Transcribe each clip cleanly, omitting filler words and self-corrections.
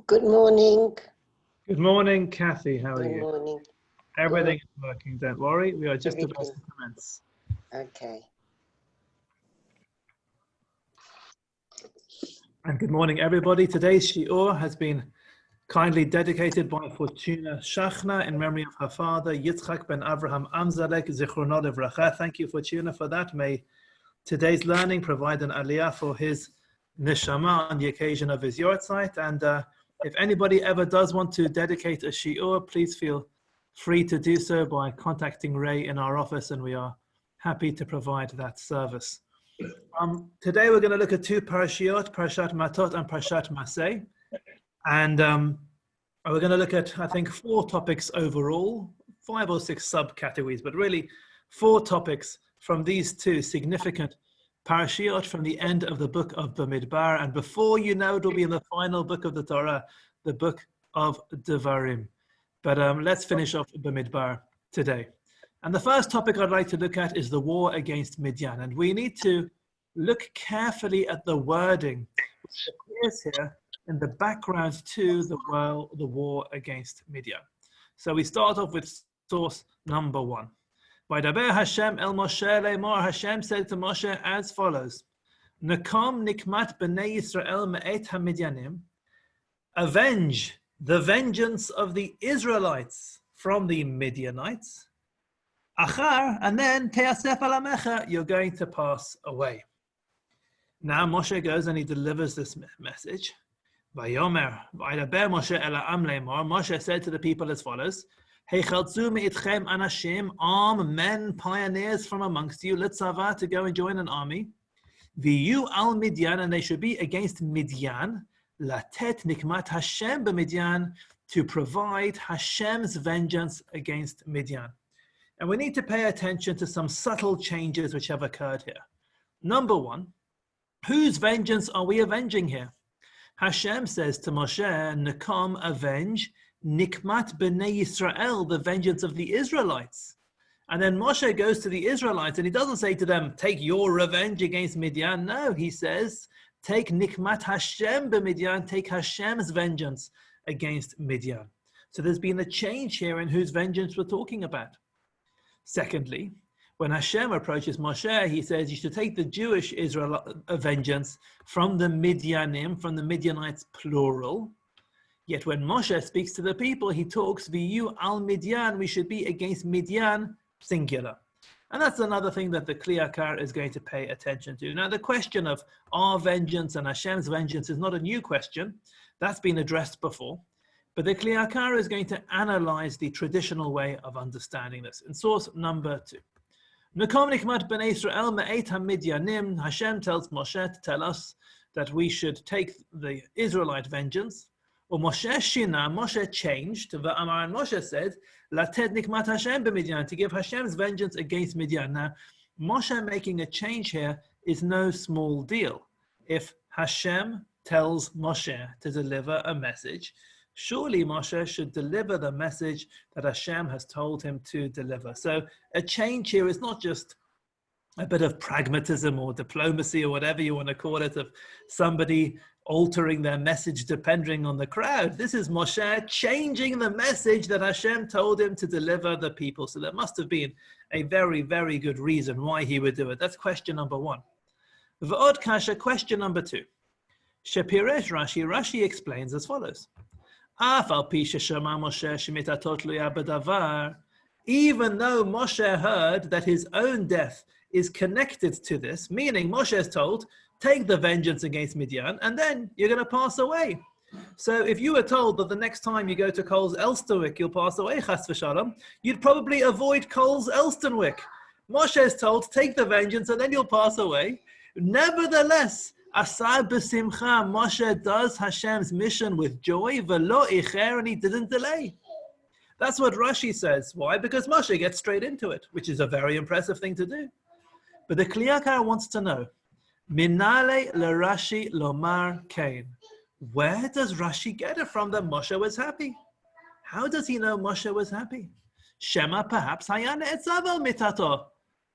Good morning. Good morning, Kathy. How are you? Good morning. Everything is working, don't worry. We are just about Everything. to commence. Okay. And good morning, everybody. Today's shiur has been kindly dedicated by Fortuna Shachna in memory of her father, Yitzchak ben Avraham Amzalek, Zichrono Livracha. Thank you, Fortuna, for that. May today's learning provide an aliyah for his neshama on the occasion of his yortzeit. And if anybody ever does want to dedicate a shiur, please feel free to do so by contacting Ray in our office, and we are happy to provide that service. Today we're going to look at two parashiot, Parshat Matot and Parshat Maseh. And we're going to look at, I think, 4 topics overall, 5 or 6 subcategories, but really 4 topics from these 2 significant parashiot from the end of the book of Bamidbar. And before you know, it'll be in the final book of the Torah, the book of Devarim. But let's finish off Bamidbar today. And the first topic I'd like to look at is the war against Midian. And we need to look carefully at the wording which appears here in the background to the war against Midian. So we start off with source number 1. Vaydaber Hashem el Moshe le'mor, Hashem said to Moshe as follows: Nakom nikmat b'nei Yisrael me'et ha-Midyanim, avenge the vengeance of the Israelites from the Midianites. Achar, and then te'asef alamecha, you're going to pass away. Now Moshe goes and he delivers this message. Vayomer, vaydaber Moshe el ha'am le'mor, Moshe said to the people as follows: Heichaltzu me'itchem anashim, arm men, pioneers from amongst you, litzava, to go and join an army. V'yu al Midian, and they should be against Midian. Latet nikmat Hashem b'Midian, to provide Hashem's vengeance against Midian. And we need to pay attention to some subtle changes which have occurred here. Number 1, whose vengeance are we avenging here? Hashem says to Moshe, Nakam, avenge, Nikmat b'nei Yisrael, the vengeance of the Israelites. And then Moshe goes to the Israelites and he doesn't say to them, take your revenge against Midian. No, he says, take Nikmat Hashem b'Midian, take Hashem's vengeance against Midian. So there's been a change here in whose vengeance we're talking about. Secondly, when Hashem approaches Moshe, he says you should take the Jewish Israel vengeance from the Midianim, from the Midianites plural. Yet when Moshe speaks to the people, he talks v'yu al Midian, we should be against Midian singular. And that's another thing that the Kli Yakar is going to pay attention to. Now the question of our vengeance and Hashem's vengeance is not a new question. That's been addressed before. But the Kli Yakar is going to analyze the traditional way of understanding this. In source number 2. Nakom nikmat b'nei Yisrael me'et ha-Midyanim, Hashem tells Moshe to tell us that we should take the Israelite vengeance. Or Moshe shina, Moshe changed, V'amar, and Moshe said, Lated nikmat Hashem b'Midian, to give Hashem's vengeance against Midian. Now, Moshe making a change here is no small deal. If Hashem tells Moshe to deliver a message, surely Moshe should deliver the message that Hashem has told him to deliver. So a change here is not just a bit of pragmatism or diplomacy or whatever you want to call it, of somebody altering their message depending on the crowd. This is Moshe changing the message that Hashem told him to deliver the people. So there must have been a very, very good reason why he would do it. That's question number 1. V'od kasha, question number 2. Shepiresh Rashi, Rashi explains as follows. Even though Moshe heard that his own death is connected to this, meaning Moshe is told, take the vengeance against Midian, and then you're going to pass away. So if you were told that the next time you go to Coles Elsternwick, you'll pass away, chas v'shalom, you'd probably avoid Coles Elsternwick. Moshe is told, take the vengeance, and then you'll pass away. Nevertheless, Asar b'simcha, Moshe does Hashem's mission with joy, v'lo icher, and he didn't delay. That's what Rashi says. Why? Because Moshe gets straight into it, which is a very impressive thing to do. But the Kli Yakar wants to know, Minale l'Rashi lomar kain. Where does Rashi get it from that Moshe was happy? How does he know Moshe was happy? Shema perhaps hayana etzavel mitato.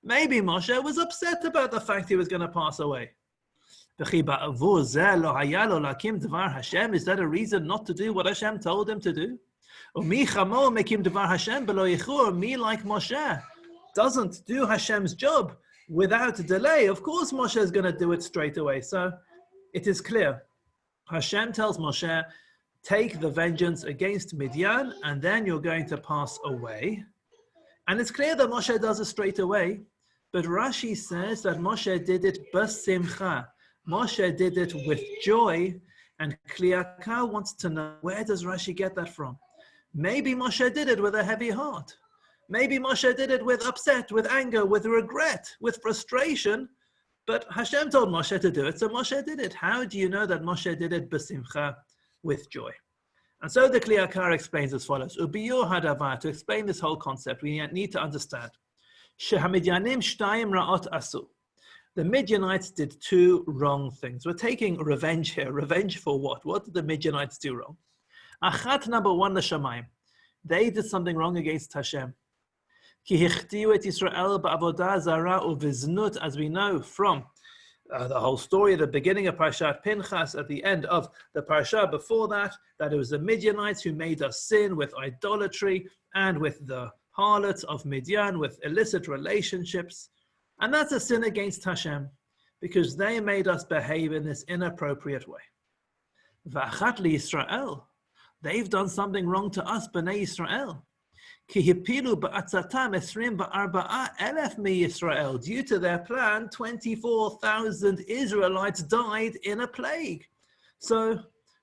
Maybe Moshe was upset about the fact he was going to pass away. Is that a reason not to do what Hashem told him to do? Me like Moshe doesn't do Hashem's job without delay. Of course Moshe is going to do it straight away. So it is clear. Hashem tells Moshe, take the vengeance against Midian and then you're going to pass away. And it's clear that Moshe does it straight away. But Rashi says that Moshe did it b'simcha. Moshe did it with joy, and Kli Yakar wants to know, where does Rashi get that from? Maybe Moshe did it with a heavy heart. Maybe Moshe did it with upset, with anger, with regret, with frustration, but Hashem told Moshe to do it, so Moshe did it. How do you know that Moshe did it b'simcha, with joy? And so the Kli Yakar explains as follows. Ubiyur hadavar, to explain this whole concept, we need to understand. Shehamidyanim shtayim ra'ot asu. The Midianites did two wrong things. We're taking revenge here. Revenge for what? What did the Midianites do wrong? Achat, number one, l'shamayim. They did something wrong against Hashem. Ki hichtiu et Yisrael ba'avodah zara uviznut, as we know from the whole story at the beginning of Parshat Pinchas, at the end of the Parsha before that it was the Midianites who made us sin with idolatry and with the harlots of Midian, with illicit relationships. And that's a sin against Hashem, because they made us behave in this inappropriate way. V'achat liYisrael, they've done something wrong to us, Bnei Yisrael. Ki hipilu ba'atzatam 24,000 mi-Yisrael. Due to their plan, 24,000 Israelites died in a plague. So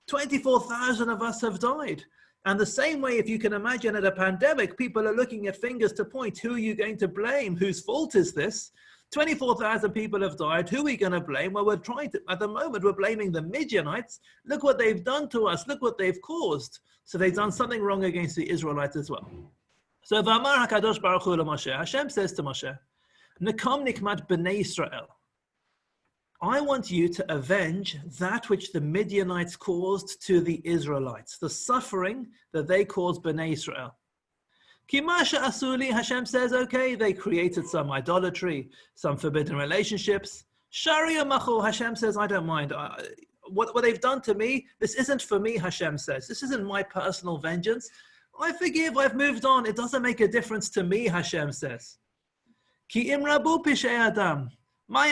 24,000 of us have died. And the same way, if you can imagine at a pandemic, people are looking at fingers to point, who are you going to blame? Whose fault is this? 24,000 people have died. Who are we going to blame? Well, we're trying to, at the moment, we're blaming the Midianites. Look what they've done to us. Look what they've caused. So they've done something wrong against the Israelites as well. So V'amar HaKadosh Baruch Hu LaMoshe, Hashem says to Moshe, Nekam nikmat b'nei Yisrael. I want you to avenge that which the Midianites caused to the Israelites, the suffering that they caused Bnei Israel. Kimasha Asuli, Hashem says, okay, they created some idolatry, some forbidden relationships. Sharia Machu, Hashem says, I don't mind. What they've done to me, this isn't for me, Hashem says. This isn't my personal vengeance. I forgive, I've moved on. It doesn't make a difference to me, Hashem says. Ki imrabu pishei adam. What,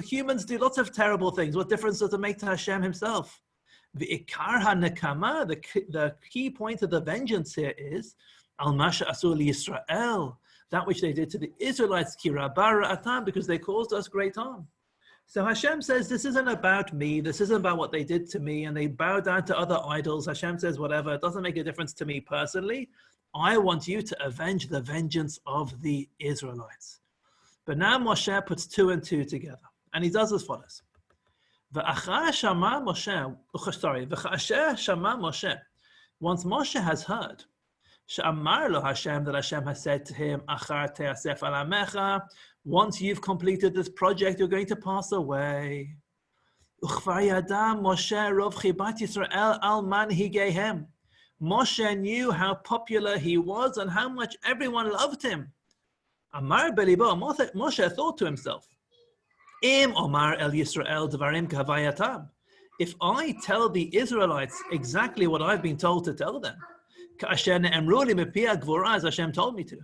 humans do lots of terrible things. What difference does it make to Hashem himself? The key point of the vengeance here is al-masha asul Yisrael, that which they did to the Israelites, because they caused us great harm. So Hashem says, this isn't about me. This isn't about what they did to me, and they bow down to other idols. Hashem says, whatever, it doesn't make a difference to me personally. I want you to avenge the vengeance of the Israelites. But now Moshe puts two and two together, and he does as follows. V'achar shama Moshe. Once Moshe has heard, she'amar lo Hashem, that Hashem has said to him, achar te'asef al amecha, once you've completed this project, you're going to pass away. Uchvar yadam Moshe rov chibat Yisrael al manhigehem. Moshe knew how popular he was and how much everyone loved him. Amar belibo, Moshe thought to himself, Im Omar el Yisrael dvarim kavayatam. If I tell the Israelites exactly what I've been told to tell them, ka'asher ne'emru li mepia gvura, as Hashem told me to,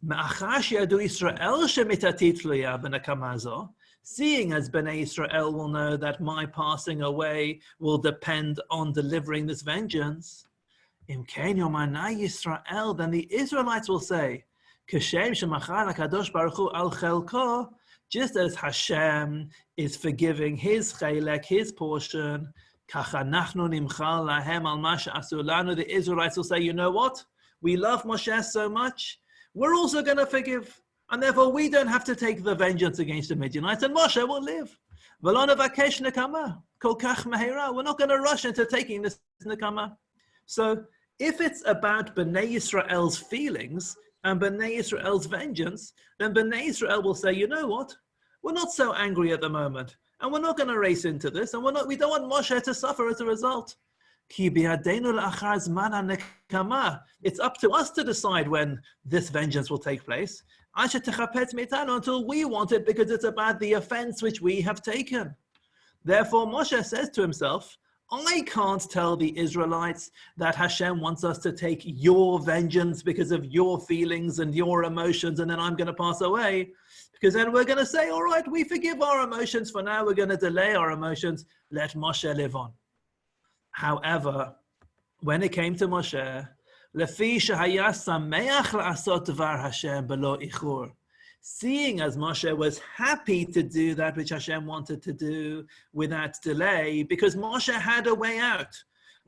me'achar she'yadu Yisrael shemitatit tluya b'nekama zo, seeing as Bnei Israel will know that my passing away will depend on delivering this vengeance, Im kein yomanai Yisrael, then the Israelites will say, Kashem shemachar HaKadosh Baruch Hu al chelko, just as Hashem is forgiving his chelek, his portion, kach anachnu nimchal lahem al ma she'asu lanu, the Israelites will say, you know what? We love Moshe so much, we're also going to forgive. And therefore we don't have to take the vengeance against the Midianites, and Moshe will live. V'lo nevakesh nekama, kol kach mehera. We're not going to rush into taking this nekama. So if it's about Bnei Yisrael's feelings, and Bnei Yisrael's vengeance, then Bnei Yisrael will say, you know what? We're not so angry at the moment, and we're not going to race into this, and we don't want Moshe to suffer as a result. Ki bi'adeinu la'achar zman ha'nekama. It's up to us to decide when this vengeance will take place. Asher techapetz meitanu, until we want it, because it's about the offense which we have taken. Therefore, Moshe says to himself, I can't tell the Israelites that Hashem wants us to take your vengeance because of your feelings and your emotions, and then I'm going to pass away. Because then we're going to say, all right, we forgive our emotions for now. We're going to delay our emotions. Let Moshe live on. However, when it came to Moshe, Lefi shehaya sameach la'asot dvar Hashem belo ichur. Seeing as Moshe was happy to do that which Hashem wanted to do without delay, because Moshe had a way out.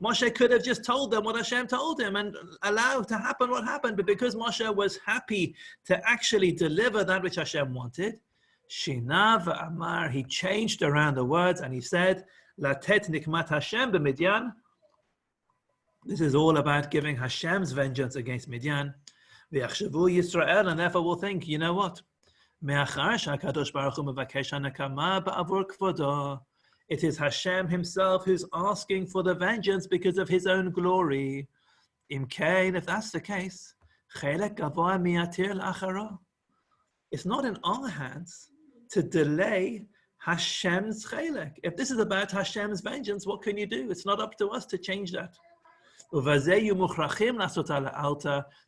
Moshe could have just told them what Hashem told him and allowed to happen what happened, but because Moshe was happy to actually deliver that which Hashem wanted, Shina v'amar, he changed around the words and he said, Latet nikmat Hashem b'Midyan. This is all about giving Hashem's vengeance against Midian. V'yachshavu Yisrael, and therefore we'll think, you know what? It is Hashem himself who's asking for the vengeance because of his own glory. If that's the case, it's not in our hands to delay Hashem's chelek. If this is about Hashem's vengeance, what can you do? It's not up to us to change that.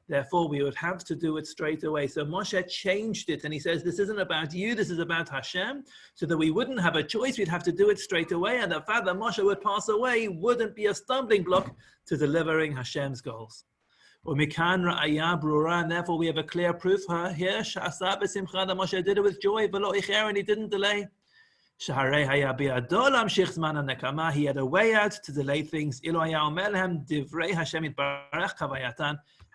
Therefore, we would have to do it straight away. So Moshe changed it, and he says, this isn't about you, this is about Hashem, so that we wouldn't have a choice, we'd have to do it straight away, and the fact that Moshe would pass away wouldn't be a stumbling block to delivering Hashem's goals. And therefore, we have a clear proof here, that Moshe did it with joy, and he didn't delay. He had a way out to delay things.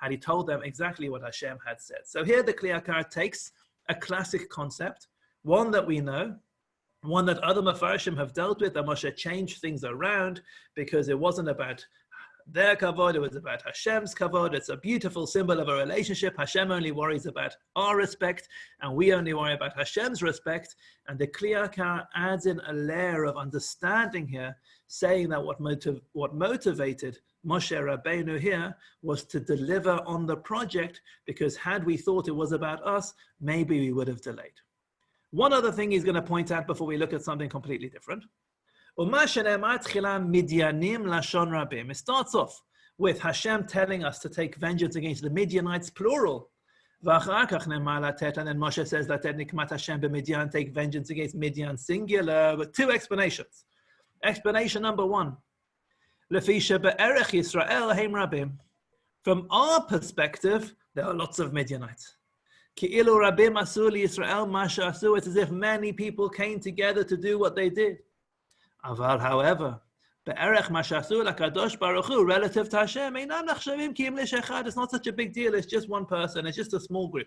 Had he told them exactly what Hashem had said. So here the Kli Yakar takes a classic concept, one that we know, one that other Mefarshim have dealt with, that Moshe changed things around because it wasn't about their kavod, it was about Hashem's kavod. It's a beautiful symbol of a relationship. Hashem only worries about our respect, and we only worry about Hashem's respect. And the Kli Yakar adds in a layer of understanding here, saying that what motivated Moshe Rabbeinu here was to deliver on the project, because had we thought it was about us, maybe we would have delayed. One other thing he's going to point out before we look at something completely different. It starts off with Hashem telling us to take vengeance against the Midianites, plural. And then Moshe says that Nikmat Hashem b'Midian, take vengeance against Midian, singular, with two explanations. Explanation number one. From our perspective, there are lots of Midianites. It's as if many people came together to do what they did. However, relative to Hashem, it's not such a big deal. It's just one person. It's just a small group.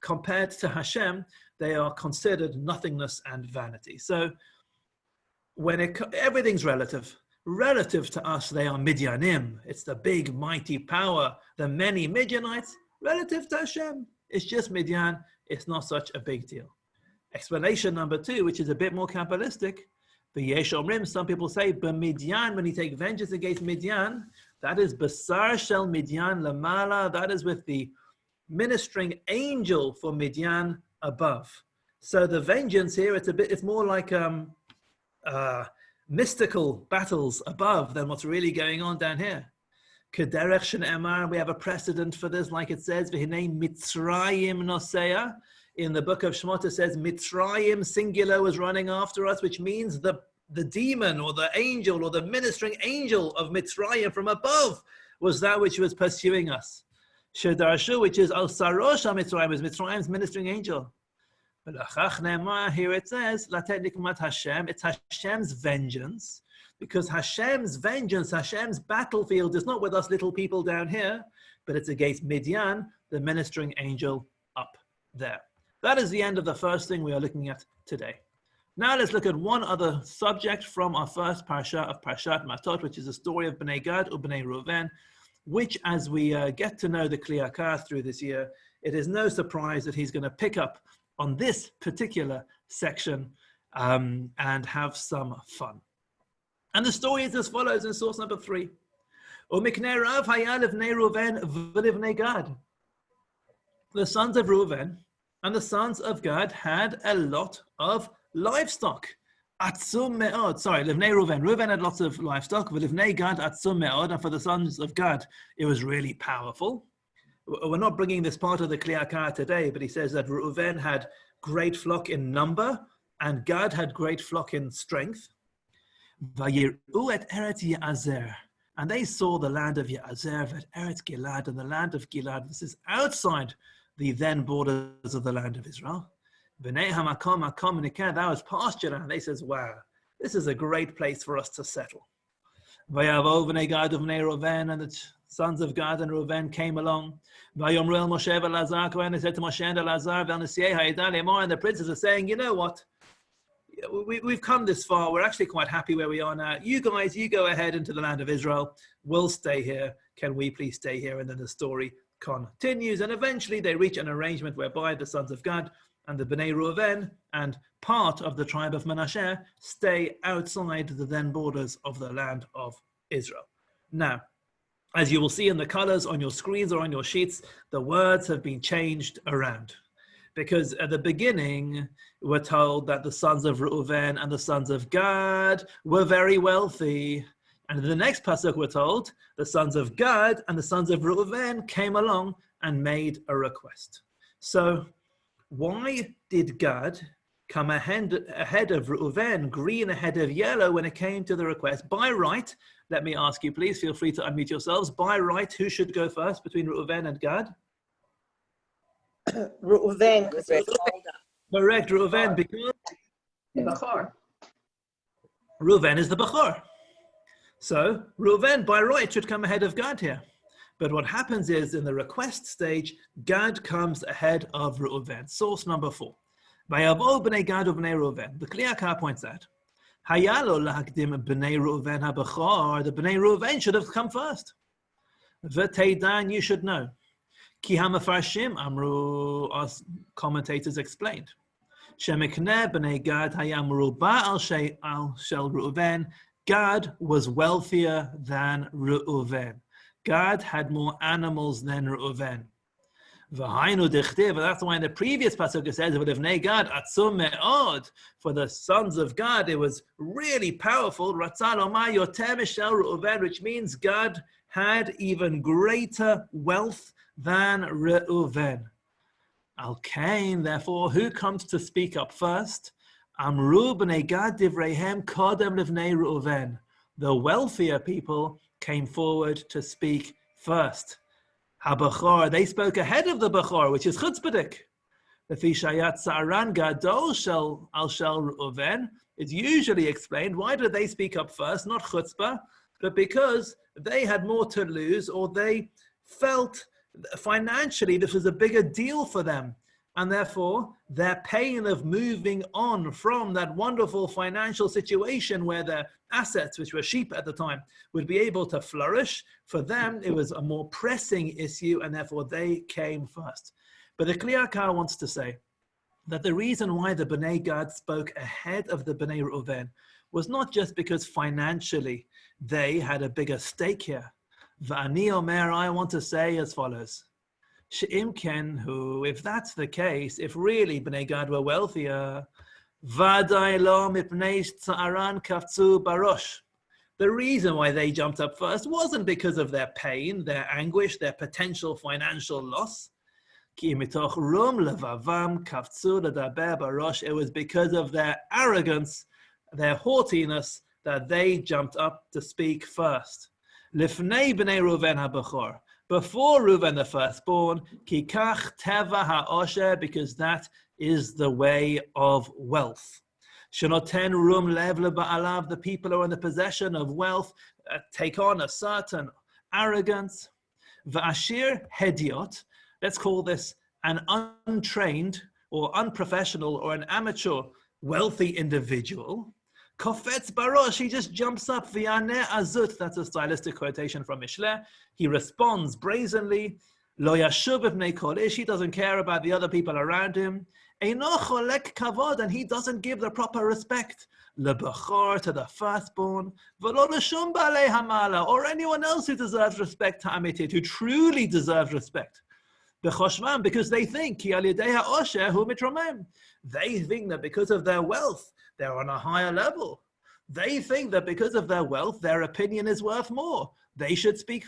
Compared to Hashem, they are considered nothingness and vanity. So when everything's relative. Relative to us, they are Midianim. It's the big, mighty power. The many Midianites, relative to Hashem, it's just Midian. It's not such a big deal. Explanation number two, which is a bit more Kabbalistic, some people say, Midian, when you take vengeance against Midian, that is Basar Shel Midian Lamala, that is with the ministering angel for Midian above. So the vengeance here, it's more like mystical battles above than what's really going on down here. Kederech Shene'emar, we have a precedent for this, like it says, V'hinei Mitzrayim Nosea. In the book of Shemot, it says Mitzrayim, singular, was running after us, which means the demon or the angel or the ministering angel of Mitzrayim from above was that which was pursuing us. Shedarshu, which is Al Sarosha Mitzrayim, is Mitzrayim's ministering angel. Here it says, Hashem, it's Hashem's vengeance, because Hashem's vengeance, Hashem's battlefield is not with us little people down here, but it's against Midian, the ministering angel up there. That is the end of the first thing we are looking at today. Now let's look at one other subject from our first Parsha of Parshat Matot, which is the story of Bnei Gad or Bnei Reuven, which as we get to know the Kli Yakar through this year, it is no surprise that he's going to pick up on this particular section and have some fun. And the story is as follows in source number 3. The sons of Reuven and the sons of Gad had a lot of livestock. Atzum me'od. Sorry, Livnei Reuven. Reuven had lots of livestock. Livnei Gad atzum me'od. And for the sons of Gad, it was really powerful. We're not bringing this part of the Kli Yakar today, but he says that Reuven had great flock in number, and Gad had great flock in strength. Vayir'u et Eretz Ya'azer. And they saw the land of Ya'azer, et Eretz Gilad, and the land of Gilad. This is outside the then borders of the land of Israel. B'nei hamakom makom nikeh, that was pasture land. They says, wow, this is a great place for us to settle. Vayavo b'nei Gad u'b'nei Reuven, and the sons of Gad and Reuven came along. Vayomru el Moshe v'Elazar, and they said to Moshe and Elazar, v'Elnesiei ha'edah lemor, and the princes are saying, you know what? We've come this far. We're actually quite happy where we are now. You guys, you go ahead into the land of Israel. We'll stay here. Can we please stay here? And then the story continues. And eventually they reach an arrangement whereby the sons of Gad and the Bnei Reuven and part of the tribe of Manasseh stay outside the then borders of the land of Israel. Now, as you will see in the colors on your screens or on your sheets, the words have been changed around. Because at the beginning, we're told that the sons of Reuven and the sons of Gad were very wealthy. And in the next pasuk, we're told the sons of Gad and the sons of Reuven came along and made a request. So why did Gad come ahead of Reuven, green ahead of yellow when it came to the request? By right, let me ask you, please, feel free to unmute yourselves. By right, who should go first between Reuven and Gad? Reuven, because he was older. Correct, Reuven, because Bachor. Reuven is the Bachor. So Reuven, by right, should come ahead of Gad here. But what happens is, in the request stage, Gad comes ahead of Reuven. Source number 4. Vayavo b'nei Gad u'b'nei Reuven. The Kli Yakar points out, Hayalo lahakdim b'nei Reuven ha'bachor. The b'nei Reuven should have come first. V'teidan, you should know. Ki hamafarshim amru, as commentators explained. Shemikneh b'nei Gad hayamru ba'al shel Reuven. Gad was wealthier than Reuven. Gad had more animals than Reuven. V'hainu dichtiv, that's why in the previous pasuk it says, "V'livnei Gad atzum me'od." For the sons of Gad, it was really powerful. Ratzal omar yoter mishel Reuven, which means Gad had even greater wealth than Reuven. Al Kain, therefore, who comes to speak up first? Amru b'nei Gad divreihem kodem livnei Reuven. The wealthier people came forward to speak first. HaBachor, they spoke ahead of the Bachor, which is chutzpahdik. The Fishayat Sa'aran Gadol shel Reuven. It's usually explained, why did they speak up first? Not chutzpah, but because they had more to lose, or they felt financially this was a bigger deal for them. And therefore, their pain of moving on from that wonderful financial situation where their assets, which were sheep at the time, would be able to flourish, for them it was a more pressing issue, and therefore they came first. But the Kli Yakar wants to say that the reason why the Bnei Gad spoke ahead of the Bnei Reuven was not just because financially they had a bigger stake here. V'ani omer, I want to say as follows. She'im ken hu, if that's the case, if really Bnei Gad were wealthier, Vaday lo mipnei tza'aran kafzu barosh. The reason why they jumped up first wasn't because of their pain, their anguish, their potential financial loss. Ki mitoch rum levavam kafzu ledaber barosh. It was because of their arrogance, their haughtiness, that they jumped up to speak first. Lifnei b'nei Reuven ha'bachor. Before Reuven the firstborn, ki kach teva ha'osher, because that is the way of wealth. Shenoten rum lev leba'alav, the people who are in the possession of wealth take on a certain arrogance. V'ashir hediot, let's call this an untrained or unprofessional or an amateur wealthy individual. Kofetz barosh, he just jumps up. V'yaneh azut, that's a stylistic quotation from Mishleh. He responds brazenly. Lo yashuv b'nei kol ish, he doesn't care about the other people around him. Eino cholek kavod, and he doesn't give the proper respect. Lebachor, to the firstborn, v'lo l'shum ba'alei hamala, or anyone else who deserves respect, ha'amitit, who truly deserves respect. B'choshvam, because they think, ki al yedei ha'osher hu mitromem. They think that because of their wealth, they're on a higher level. They think that because of their wealth, their opinion is worth more. They should speak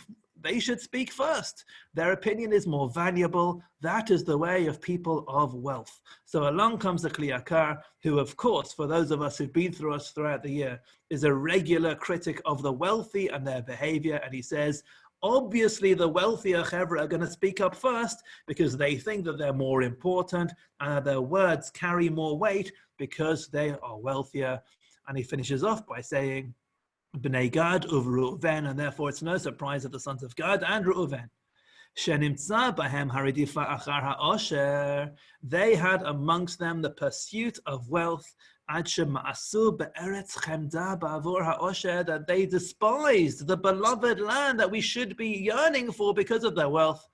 first. Their opinion is more valuable. That is the way of people of wealth. So along comes the Kli Yakar, who, of course, for those of us who've been through us throughout the year, is a regular critic of the wealthy and their behavior. And he says, obviously, the wealthier chevra are going to speak up first because they think that they're more important and that their words carry more weight because they are wealthier. And he finishes off by saying, Bnei Gad uv Reuven, and therefore it's no surprise that the sons of Gad and Reuven, Shenimtza bahem haridifa achar ha'osher, they had amongst them the pursuit of wealth, ad shema'asu be'eretz chemda ba'avor ha'osher, that they despised the beloved land that we should be yearning for because of their wealth.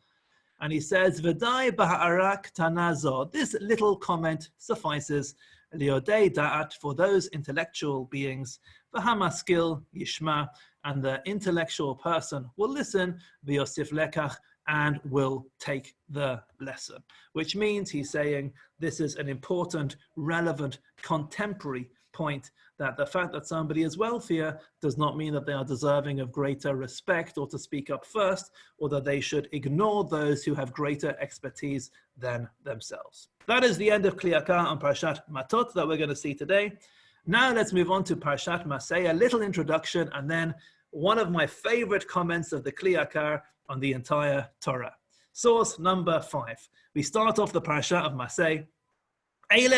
And he says, V'dai b'ha'arak tanazo. This little comment suffices. Liodei da'at, for those intellectual beings, v'hamaskil yishma, and the intellectual person will listen, v'yosif lekach, and will take the lesson. Which means he's saying this is an important, relevant, contemporary point, that the fact that somebody is wealthier does not mean that they are deserving of greater respect or to speak up first, or that they should ignore those who have greater expertise than themselves. That is the end of Kli Yakar on Parshat Matot that we're going to see today. Now let's move on to Parshat Masei, a little introduction, and then one of my favorite comments of the Kli Yakar on the entire Torah. Source number 5. We start off the Parsha of Masei. These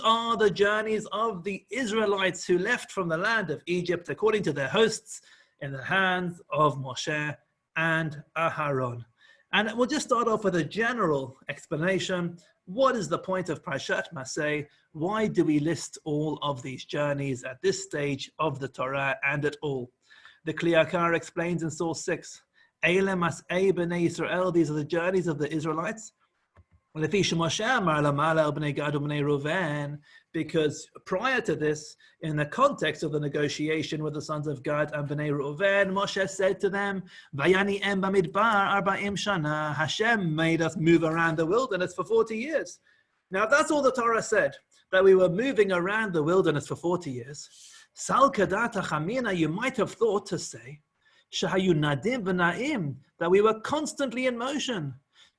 are the journeys of the Israelites who left from the land of Egypt according to their hosts in the hands of Moshe and Aharon. And we'll just start off with a general explanation. What is the point of Parshat Masei? Why do we list all of these journeys at this stage of the Torah and at all? The Kli Yakar explains in source 6. These are the journeys of the Israelites. Because prior to this, in the context of the negotiation with the sons of Gad and Bnei Reuven, Moshe said to them, Hashem made us move around the wilderness for 40 years. Now, if that's all the Torah said, that we were moving around the wilderness for 40 years, you might have thought to say, Shahayu nadim v'na'im, that we were constantly in motion.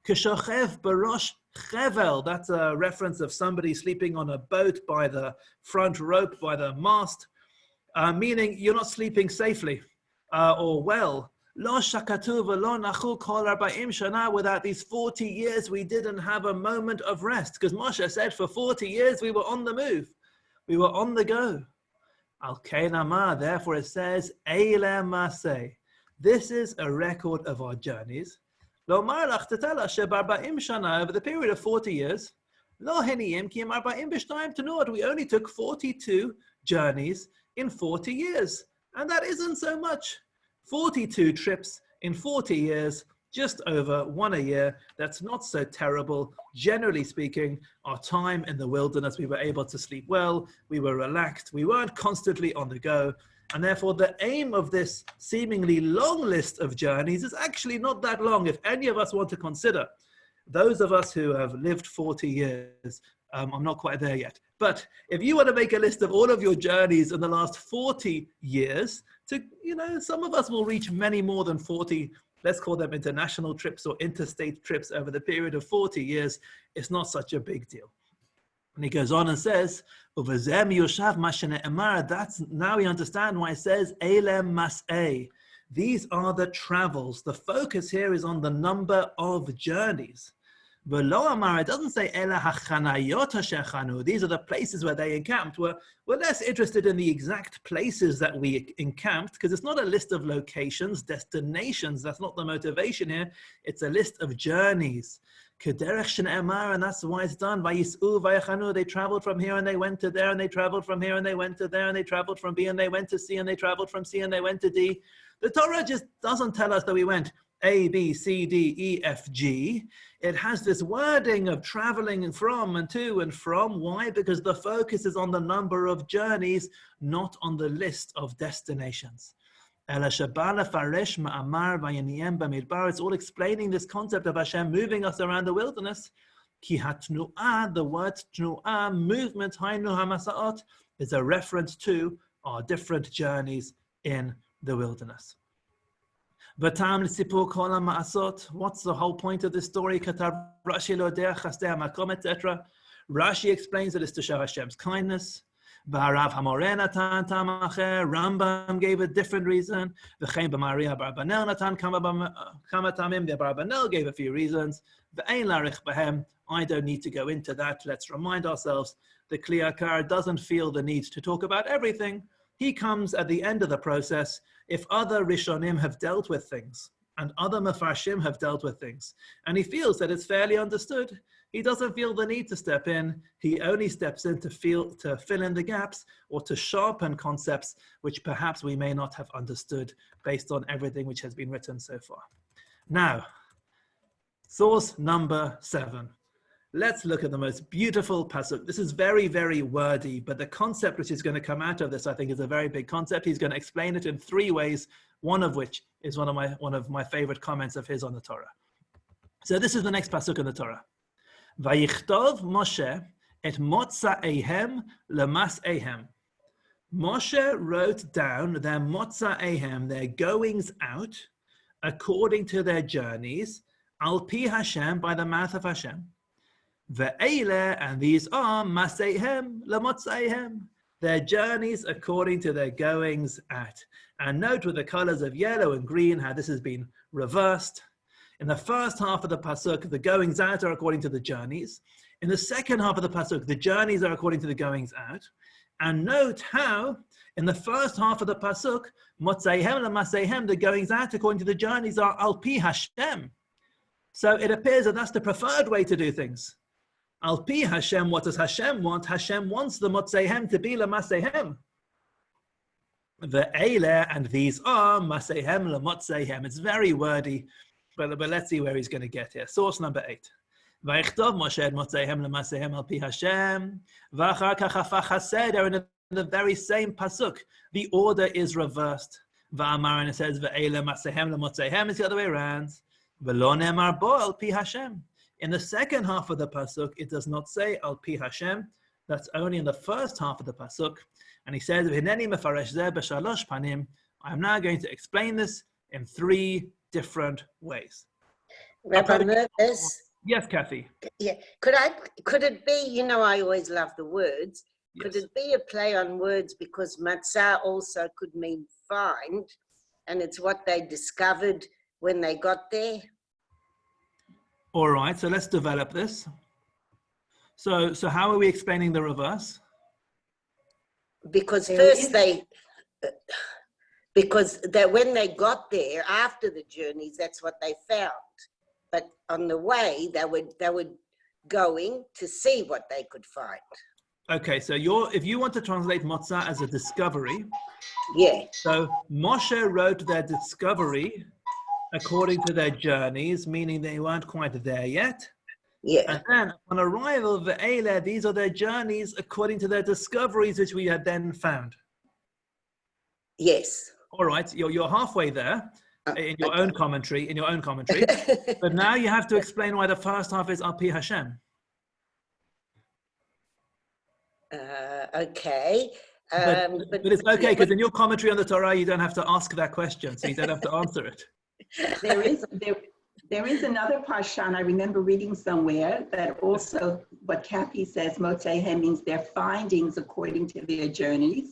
Kishochev barosh chevel, that's a reference of somebody sleeping on a boat by the front rope, by the mast, meaning you're not sleeping safely or well. Lo shakatu v'lo nachu kol arba'im shana, without these 40 years we didn't have a moment of rest, because Moshe said for 40 years we were on the move, we were on the go. Al kein amar, therefore it says, Eile masei. This is a record of our journeys. To tell us, over the period of 40 years, we only took 42 journeys in 40 years. And that isn't so much. 42 trips in 40 years, just over one a year. That's not so terrible. Generally speaking, our time in the wilderness, we were able to sleep well, we were relaxed, we weren't constantly on the go. And therefore, the aim of this seemingly long list of journeys is actually not that long. If any of us want to consider, those of us who have lived 40 years, I'm not quite there yet. But if you want to make a list of all of your journeys in the last 40 years, some of us will reach many more than 40, let's call them international trips or interstate trips over the period of 40 years. It's not such a big deal. And he goes on and says, that's now we understand why it says, Eilem mas'ei. These are the travels. The focus here is on the number of journeys. V'lo amar, it doesn't say Ela hachanayot hashechanu. These are the places where they encamped. We're less interested in the exact places that we encamped, because it's not a list of locations, destinations. That's not the motivation here. It's a list of journeys. Kederech shene'emar, and that's why it's done. Vayis'u vayachanu. They traveled from here and they went to there, and they traveled from here and they went to there, and they traveled from B and they went to C, and they traveled from C and they went to D. The Torah just doesn't tell us that we went A, B, C, D, E, F, G, it has this wording of traveling from and to and from. Why? Because the focus is on the number of journeys, not on the list of destinations. It's all explaining this concept of Hashem moving us around the wilderness. Ki hatnu'ah, the word tnu'ah, movement, hainu hamasaot, is a reference to our different journeys in the wilderness. What's the whole point of this story? Rashi explains that it's to show Hashem's kindness. Rambam gave a different reason. The Barbanel gave a few reasons. I don't need to go into that. Let's remind ourselves the Kli Yakar doesn't feel the need to talk about everything. He comes at the end of the process. If other Rishonim have dealt with things and other Mefarshim have dealt with things, and he feels that it's fairly understood, he doesn't feel the need to step in. He only steps in to fill in the gaps or to sharpen concepts which perhaps we may not have understood based on everything which has been written so far. Now, source number 7. Let's look at the most beautiful pasuk. This is very, very wordy, but the concept which is going to come out of this, I think, is a very big concept. He's going to explain it in 3 ways, one of which is one of my favorite comments of his on the Torah. So this is the next pasuk in the Torah. Vayichtov Moshe et motza'ehem lemas'ehem. Moshe wrote down their motza'ehem, their goings out, according to their journeys, al pi Hashem, by the mouth of Hashem. Ve'ele, and these are maseihem lemotzeihem, their journeys according to their goings out. And note with the colors of yellow and green how this has been reversed. In the first half of the pasuk, the goings out are according to the journeys. In the second half of the pasuk, the journeys are according to the goings out. And note how in the first half of the pasuk, motzeihem lemaseihem, the goings out according to the journeys are al pi Hashem. So it appears that that's the preferred way to do things. Al pi Hashem, what does Hashem want? Hashem wants the motzeihem to be lemaseihem. Ve'ele, and these are maseihem lemotzeihem. It's very wordy, but let's see where he's going to get here. Source number 8. Vayichtov Moshe et motzeihem lemaseihem al pi Hashem. V'achar kach hafach haseder, in the very same pasuk, the order is reversed. V'amar, and it says ve'ele maseihem lemotzeihem. It's the other way around. V'lo ne'emar bo al pi Hashem. In the second half of the pasuk, it does not say al pi Hashem. That's only in the first half of the pasuk. And he says, "V'hineni mefaresh zeh b'shalosh panim." I am now going to explain this in 3 different ways. Rabbi Mervis? Yes, Kathy. Yeah. Could it be, I always love the words. Yes. Could it be a play on words because matzah also could mean find, and it's what they discovered when they got there? All right, so let's develop this. So how are we explaining the reverse? Because first when they got there after the journeys, that's what they found. But on the way, they were going to see what they could find. Okay, so if you want to translate motzah as a discovery, yeah. So Moshe wrote their discovery according to their journeys, meaning they weren't quite there yet. Yeah. And then on arrival, ve'ele, these are their journeys according to their discoveries, which we had then found. Yes. All right, you're halfway there in your own commentary, but now you have to explain why the first half is al pi Hashem. Okay. But it's okay, because in your commentary on the Torah, you don't have to ask that question, so you don't have to answer it. There is another Parsha, and I remember reading somewhere that also what Kathy says, Motzeihem means their findings according to their journeys,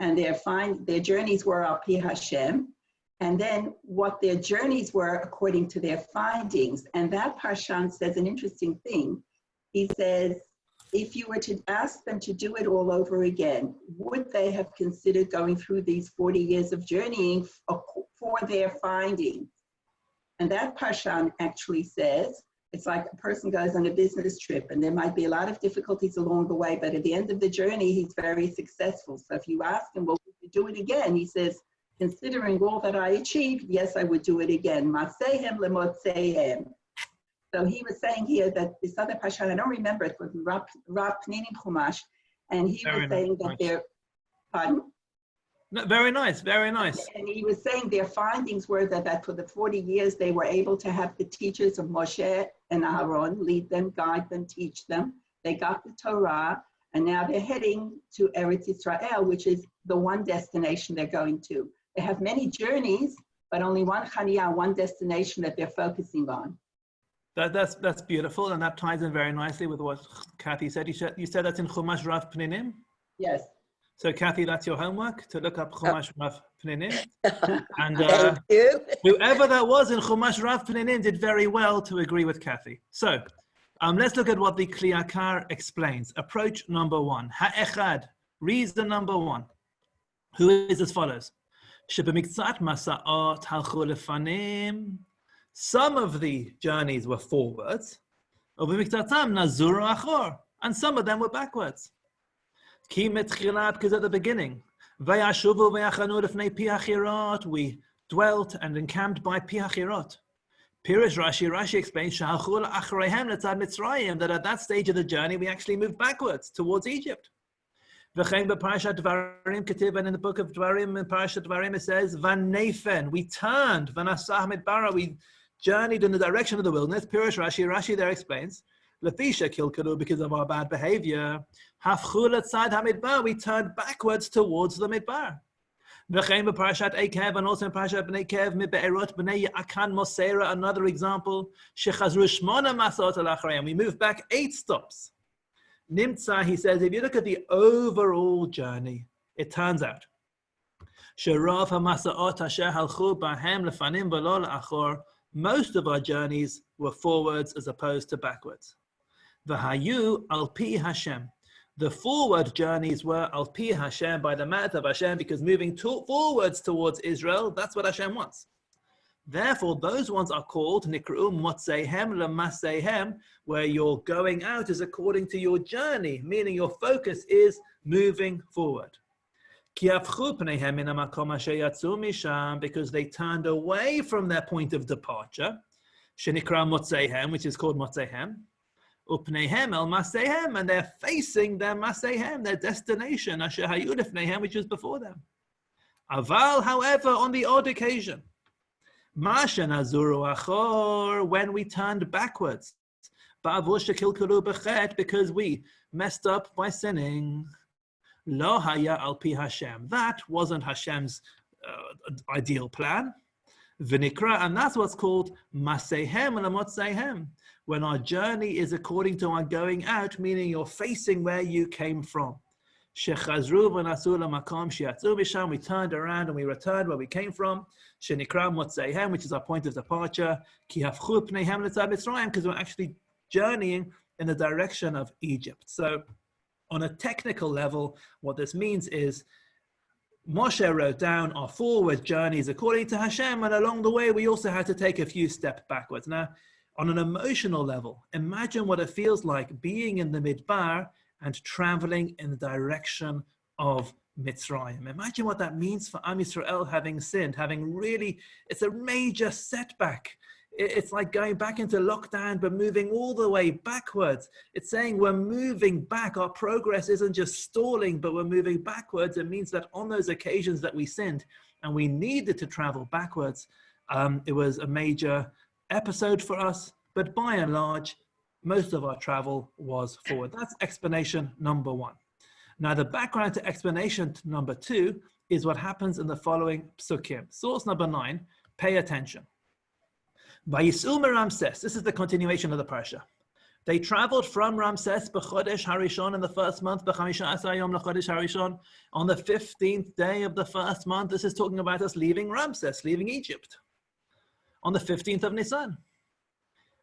and their journeys were al pi Hashem, and then what their journeys were according to their findings. And that Parshan says an interesting thing. He says, if you were to ask them to do it all over again, would they have considered going through these 40 years of journeying for their findings? And that Parshan actually says, it's like a person goes on a business trip and there might be a lot of difficulties along the way, but at the end of the journey, he's very successful. So if you ask him, well, would you do it again? He says, considering all that I achieved, yes, I would do it again. Masehem lemotzehem. So he was saying here that this other Parsha, I don't remember, it was Rav Pninim Chumash, and he was saying that they're, pardon? No, very nice, very nice. And he was saying their findings were that for the 40 years, they were able to have the teachers of Moshe and Aaron lead them, guide them, teach them. They got the Torah, and now they're heading to Eretz Israel, which is the one destination they're going to. They have many journeys, but only one Chaniyah, one destination that they're focusing on. That's beautiful, and that ties in very nicely with what Kathy said. You said that's in Chumash Rav Pninim? Yes. So Kathy, that's your homework, to look up Chumash Rav Pninim. And Thank you. whoever that was in Chumash Rav Pninim did very well to agree with Kathy. So let's look at what the Kli Yakar explains. Approach number one. Ha'echad, reason number one, who is as follows. Shebemiktzat masa'ot halchu lefanim. Some of the journeys were forwards, and some of them were backwards. Because at the beginning, we dwelt and encamped by Pi Hachirot. Rashi explains that at that stage of the journey, we actually moved backwards towards Egypt. And in the book of Dvarim, in Parsha Dvarim, it says, we turned, we journeyed in the direction of the wilderness. Pirush Rashi there explains, Lefisha kilkalu, because of our bad behavior. Hafchul side hamidbar, we turned backwards towards the midbar. V'chein b'parashat Ekev, and also in Parashat Bnei Kev, mibe'erot b'nei Akan Mosera, another example. Shechazru shmona masot al achrayim, we moved back 8 stops. Nimtza, he says, if you look at the overall journey, it turns out Sherav ha'masaot asher halchu b'hem lefanim v'lo la'achor. Most of our journeys were forwards as opposed to backwards. V'hayu al pi Hashem. The forward journeys were al pi Hashem, by the mouth of Hashem, because moving forwards towards Israel, that's what Hashem wants. Therefore, those ones are called nikru motzeihem lemaseihem, where your going out is according to your journey, meaning your focus is moving forward. Because they turned away from their point of departure, which is called Motzeihem, and they're facing their Maseihem, their destination, which is before them. Aval, however, on the odd occasion, when we turned backwards, because we messed up by sinning, Lo haya al pi Hashem. That wasn't Hashem's ideal plan. V'nikra, and that's what's called maseihem lemotzeihem. When our journey is according to our going out, meaning you're facing where you came from. Shechazru v'nasu lamakom shiatzu misham. We turned around and we returned where we came from. Shenikra motzeihem, which is our point of departure. Ki hafchu pneihem letzad Mitzrayim, because we're actually journeying in the direction of Egypt. So, on a technical level, what this means is Moshe wrote down our forward journeys according to Hashem, and along the way we also had to take a few steps backwards. Now, on an emotional level, imagine what it feels like being in the Midbar and traveling in the direction of Mitzrayim. Imagine what that means for Am Yisrael having sinned, it's a major setback. It's like going back into lockdown, but moving all the way backwards. It's saying we're moving back. Our progress isn't just stalling, but we're moving backwards. It means that on those occasions that we sinned and we needed to travel backwards, it was a major episode for us. But by and large, most of our travel was forward. That's explanation number one. Now, the background to explanation number 2 is what happens in the following psukim. Source number 9, pay attention. Vayis'u Ramses, this is the continuation of the Parsha. They traveled from Ramses b'chodesh harishon, in the first month, b'chamisha asar yom l'chodesh harishon, on the 15th day of the first month. This is talking about us leaving Ramses, leaving Egypt, on the 15th of Nisan.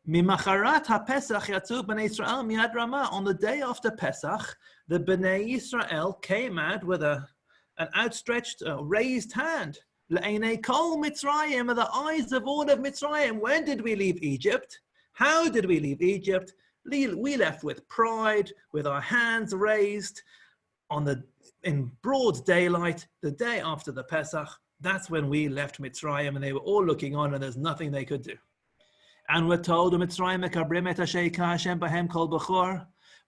Mimacharat ha-Pesach yatzu b'nei Yisrael miyad Ramah. On the day after Pesach, the B'nei Yisrael came out with an outstretched, raised hand. L'einei kol Mitzrayim, the eyes of all of Mitzrayim. When did we leave Egypt? How did we leave Egypt? We left with pride, with our hands raised, in broad daylight, the day after the Pesach, That's when we left Mitzrayim, and they were all looking on, and there's nothing they could do. And we're told,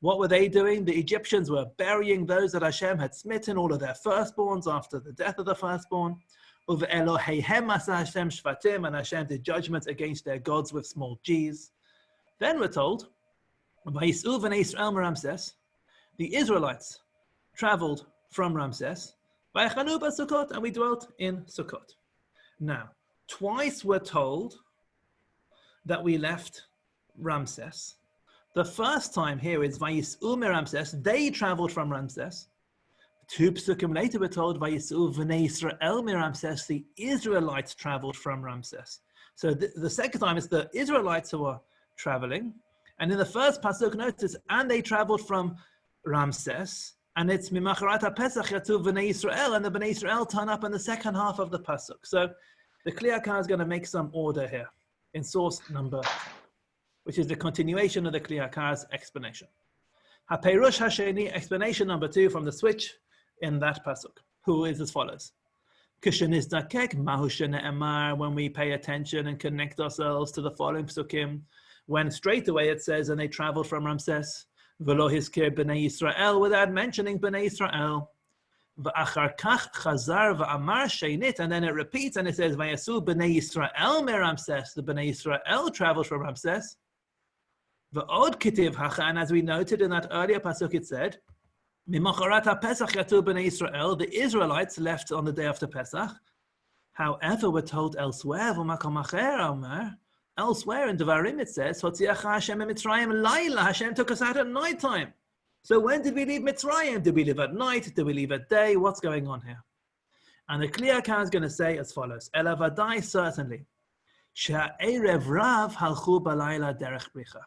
what were they doing? The Egyptians were burying those that Hashem had smitten, all of their firstborns after the death of the firstborn. And Hashem did judgments against their gods with small g's. Then we're told, the Israelites traveled from Ramses, and we dwelt in Sukkot. Now, twice we're told that we left Ramses. The first time here is Vayis'u Ramses. They traveled from Ramses. 2 psukim later we're told Vayis'u v'nei Yisrael Ramses. The Israelites traveled from Ramses. So the second time is the Israelites who are traveling. And in the first pasuk, notice, and they traveled from Ramses. And it's Mimacharat HaPesach Yatu v'nei Yisrael. And the Bnei Yisrael turn up in the second half of the pasuk. So the Kli Yakar is going to make some order here in source number, which is the continuation of the Kli Yakar's explanation. HaPeirush HaSheni, explanation number 2 from the switch in that pasuk, who is as follows. Kishenizdakek mahu shene'emar, when we pay attention and connect ourselves to the following psukim, when straight away it says, and they traveled from Ramses, v'lo hizkir b'nei Yisrael, without mentioning b'nei Yisrael. V'achar kach chazar v'amar sheinit, and then it repeats and it says, v'yasu b'nei Yisrael me Ramses, the b'nei Yisrael traveled from Ramses. V'od kitiv hacha, and as we noted in that earlier pasuk, it said, Mimacharat HaPesach yatu b'nei Yisrael, the Israelites left on the day after Pesach. However, we're told elsewhere, v'makom acher omer, elsewhere in Devarim it says, Hotziacha Hashem mitzrayim laila, Hashem took us out at night time. So when did we leave Mitzrayim? Did we leave at night? Did we leave at day? What's going on here? And the Kli Yakar is going to say as follows, Ela vadai, certainly, she'erev rav halchu balayla derech bricha.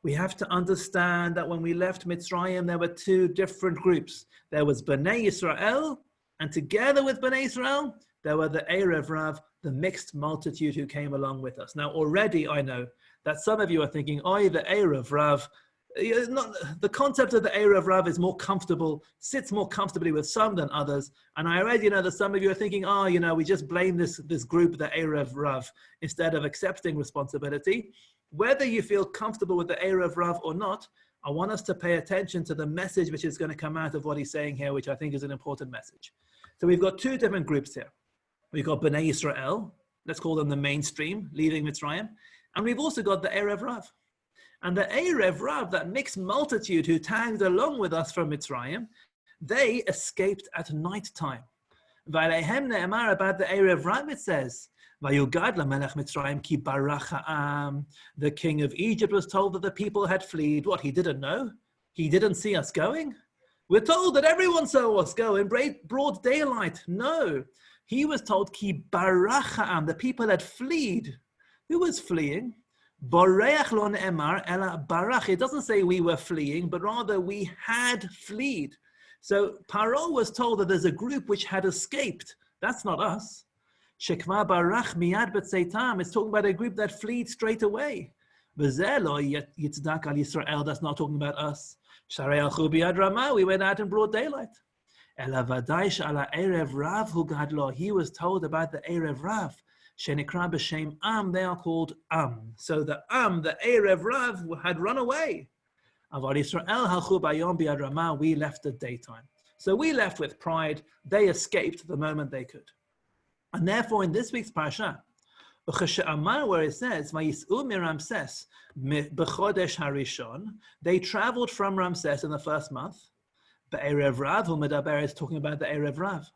We have to understand that when we left Mitzrayim, there were 2 different groups. There was Bnei Yisrael, and together with Bnei Yisrael, there were the Erev Rav, the mixed multitude who came along with us. Now, already I know that some of you are thinking, oh, the Erev Rav, the concept of the Erev Rav is more comfortable, sits more comfortably with some than others. And I already know that some of you are thinking, oh, we just blame this group, the Erev Rav, instead of accepting responsibility. Whether you feel comfortable with the Erev Rav or not, I want us to pay attention to the message which is going to come out of what he's saying here, which I think is an important message. So we've got 2 different groups here. We've got Bnei Yisrael, let's call them the mainstream, leaving Mitzrayim. And we've also got the Erev Rav. And the Erev Rav, that mixed multitude who tagged along with us from Mitzrayim, they escaped at night time. V'aleihem ne'emar, about the Erev Rav, it says, Vayugad lamelech Mitzrayim ki barach ha'am. The king of Egypt was told that the people had fled. What, he didn't know? He didn't see us going? We're told that everyone saw us go in broad daylight. No. He was told ki barach ha'am. The people had fled. Who was fleeing? Boreach lo ne'emar ela barach. It doesn't say we were fleeing, but rather we had fled. So Paro was told that there's a group which had escaped. That's not us. Shekma barach miyad b'tzeitam. It's talking about a group that fled straight away. V'zeh lo yitzdak al Yisrael. That's not talking about us. Sharei alchu biyad ramah. We went out in broad daylight. Ela vadai she'ala erev rav hu gadlo. He was told about the erev rav. Shenikra b'shem am. They are called am. So the am, the erev rav, had run away. Avar Yisrael halchu bayom biyad ramah. We left at daytime. So we left with pride. They escaped the moment they could. And therefore, in this week's Parsha, where it says, Vayis'u mi Ramses b'chodesh harishon, they traveled from Ramses in the first month. Be'erev Rav, who Medaber is talking about the Erev Rav.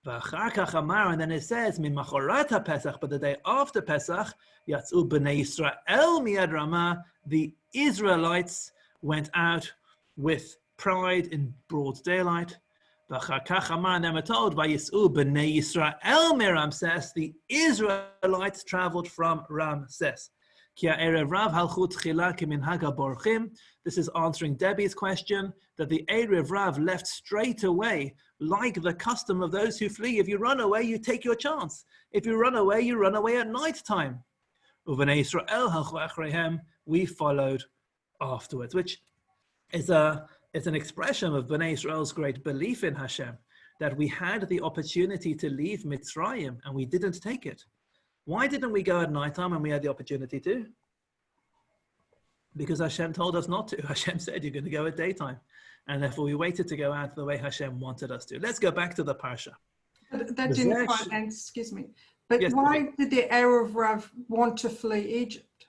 V'achar kach amar, and then it says, Mimacharat HaPesach, but the day after Pesach, Yatzu b'nei Yisrael miyad Ramah, the Israelites went out with pride in broad daylight. And then we're told, Vayis'u b'nei Yisrael me Ramses, the Israelites traveled from Ramses. Ki ha'erev rav halchu tchila kiminhag haborchim. This is answering Debbie's question, that the Erev Rav left straight away, like the custom of those who flee. If you run away, you take your chance. If you run away at night time. U'v'nei Yisrael halchu achreihem, we followed afterwards, which is an expression of Bnei Israel's great belief in Hashem. that we had the opportunity to leave Mitzrayim and we didn't take it. Why didn't we go at nighttime when we had the opportunity to? Because Hashem told us not to. Hashem said, you're going to go at daytime. And therefore we waited to go out the way Hashem wanted us to. Let's go back to the Parsha. That didn't quite answer, excuse me. But yes, why did the Erev Rav want to flee Egypt?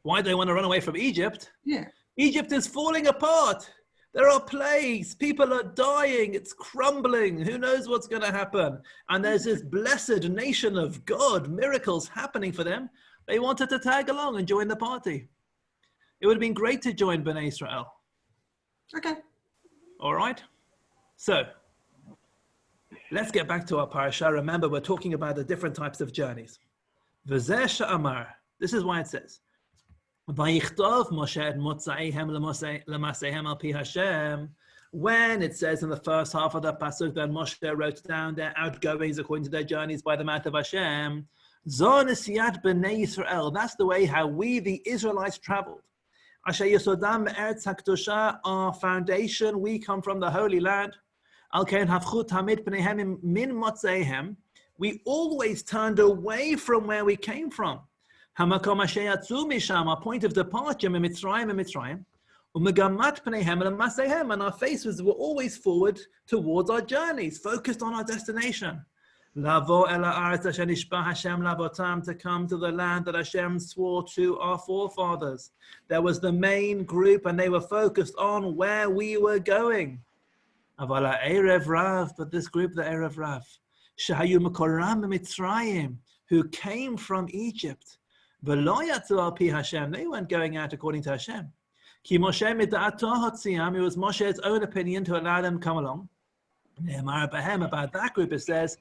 Why do they want to run away from Egypt? Yeah. Egypt is falling apart. There are plagues. People are dying. It's crumbling. Who knows what's going to happen? And there's this blessed nation of God, miracles happening for them. They wanted to tag along and join the party. It would have been great to join Bnei Israel. Okay. All right. So let's get back to our parasha. Remember, we're talking about the different types of journeys. V'zeh she'amar. This is why it says, Vayichtov Moshe et motzaihem l'maseihem al pi Hashem. When it says in the first half of the pasuk that Moshe wrote down their outgoings according to their journeys by the mouth of Hashem, Zon Siyat B'nei Yisrael. That's the way how we, the Israelites, traveled. Asher Yesodam Eretz HaKdosha, our foundation, we come from the Holy Land. Al Kein Hafchu Tamid Pneihem Min Motzeihem. We always turned away from where we came from. Hamakom Asher Yatzu Misham, our point of departure, Mitzrayim. Umegamat Pneihem L'Maseihem, and our faces were always forward towards our journeys, focused on our destination. Lavo ela aretz asher nishba Hashem lavotam, to come to the land that Hashem swore to our forefathers. There was the main group and they were focused on where we were going. Avala Erev Rav, but this group, the Erev Rav, Shahayu Mekoram Mitzrayim, who came from Egypt. V'lo yatzu al pi Hashem, they weren't going out according to Hashem. Ki Moshe mid'ato hotziam, it was Moshe's own opinion to allow them to come along. Ne'emar b'hem, about that group it says,